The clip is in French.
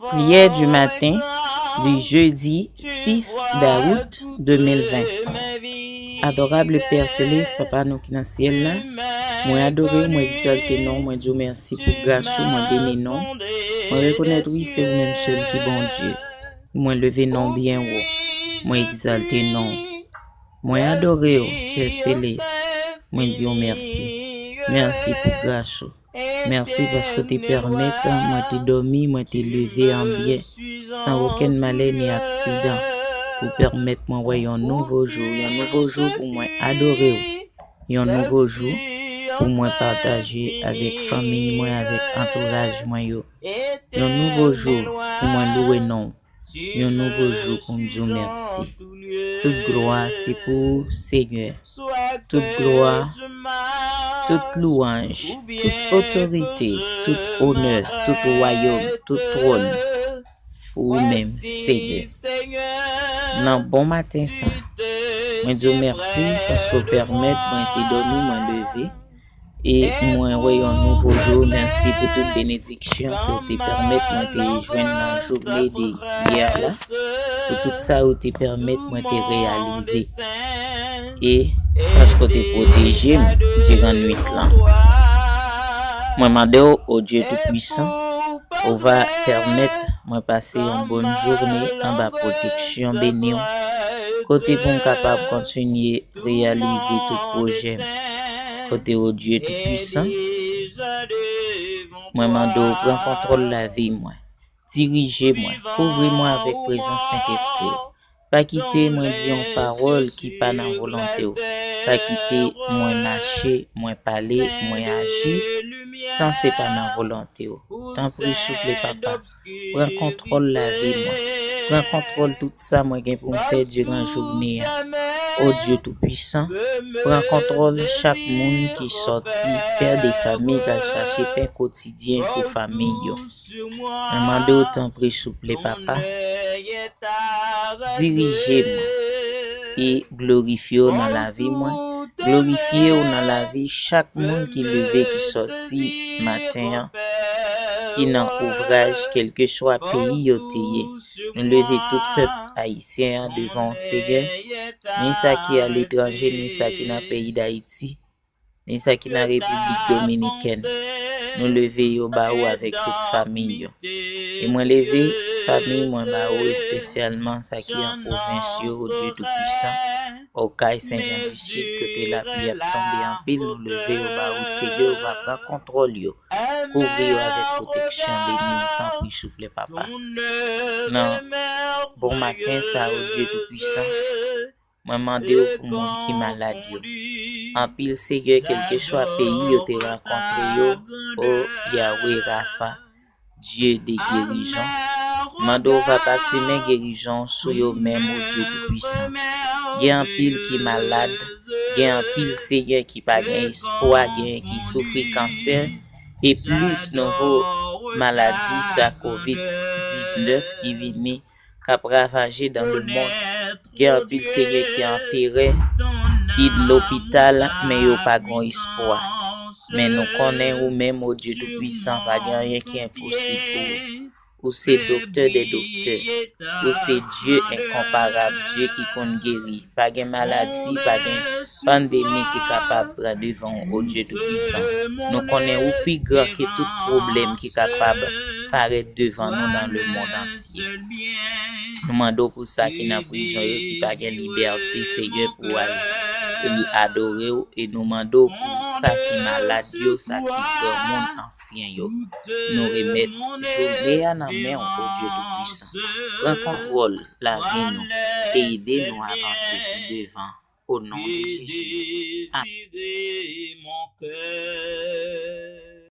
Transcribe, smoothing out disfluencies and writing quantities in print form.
Prière du matin du jeudi 6 d'août 2020. Adorable Père Céleste, Papa nous qui dans le ciel là, moi adoré, moi exalté non, moi Dieu merci pour grâce, moi béni non. Moi reconnaître oui, c'est vous-même seul qui bon Dieu. Moi lever non bien haut. Moi exalté non. Moi adoré Père Céleste. Moi dis merci. Merci pour grâce. Merci parce que tu permets, moi te dormi, moi te levé en bien, sans aucun malheur ni accident, pour permettre moi voir un nouveau jour pour moi adorer, un nouveau jour pour moi partager avec famille, moi avec entourage, moi un nouveau jour pour moi louer non, un nouveau jour pour me dire merci. Toute gloire c'est pour Seigneur, toute gloire, toute louange, toute autorité, tout honneur, tout royaume, tout trône, pour vous-même, Seigneur. Non, bon matin, ça. Moi, Dieu merci parce que vous permettez, moi, de dormir, moi, lever. Et moi, voyons un nouveau jour. Merci pour toute bénédiction que tu permettez, moi, de joindre dans la journée d'hier, là. Pour tout ça, vous te permettez, moi, de réaliser. Et parce que tu protégé durant la nuit là. Moi, demande au Dieu Tout-Puissant, on va permettre moi passer une bonne journée en bas protection béni. Côté pour capable continuer réaliser tout projet. Côté au Dieu Tout-Puissant, moi demande prendre contrôle la vie moi. Dirigez-moi, couvrez-moi avec présence Saint-Esprit. Pas quitter moi dire une parole qui pas dans volonté. Pas quitter moi marcher, moi parler, moi agir sans c'est pas dans volonté. Tant pis souple papa. Prends contrôle la vie moi. Prends contrôle tout ça moi gain pour me faire durant la journée. Oh Dieu tout puissant, prends contrôle chaque monde qui sorti, père des familles qui chercher pain quotidien pour famille yo. Demande autant pris souple papa. Dirigez-moi et glorifiez-vous dans la vie moi. Glorifiez-vous dans la vie chaque monde qui levé qui sorti matin qui dans ouvrage quel que soit pays yo teye. Nous lever tout peuple haïtien devant Seigneur. Ni ça qui est à l'étranger, ni ça qui est dans le pays d'Haïti, ni ça qui est dans la République dominicaine. Nous lever au baou avec toute famille yo. Et moi lever famille moi baou spécialement ça qui est en province yo, au Dieu tout puissant. Au Caille Saint-Jean-du-Sud, que la prière tombe en pile, nous lever au baou Seigneur, va prendre contrôle yo. Couvrir avec protection béni, tant pis souple papa. Non, bon matin ça au Dieu tout puissant. Moi demande pour monde qui malade yo. En pile Seigneur quel que soit pays yo te rencontré yo, oh Yahweh Rapha, Dieu des guérisons. Mando va passer mes guérisons sur yo même au Dieu tout puissant. Il y a un pile qui malade, il y a un pile Seigneur qui pas gain espoir, qui souffre cancer et plus nouveau maladie ça COVID-19 qui vient cap ravager dans le monde. Il y a un pile Seigneur qui est enterré qui de l'hôpital mais yo pas grand espoir. Mais nous connaissons ou même au Dieu tout puissant, pas rien qui est impossible ou c'est docteur des docteurs, ou c'est Dieu incomparable, Dieu qui compte guérir. Pas de maladie, pas de pandémie qui est capable de prendre devant au Dieu tout-puissant. Nous connaissons au plus grand que tout problème qui est capable de paraître devant nous dans le monde entier. Nous demandons pour ça qui n'a prison, qui n'a pas de liberté, Seigneur, pour aller adorer et nous demandons pour ça qui malade, ça qui est le monde ancien. Nous remettre journée à la main au Dieu tout-puissant. Prends contrôle la vie nous et aidez-nous à avancer devant au nom de Jésus. Amen.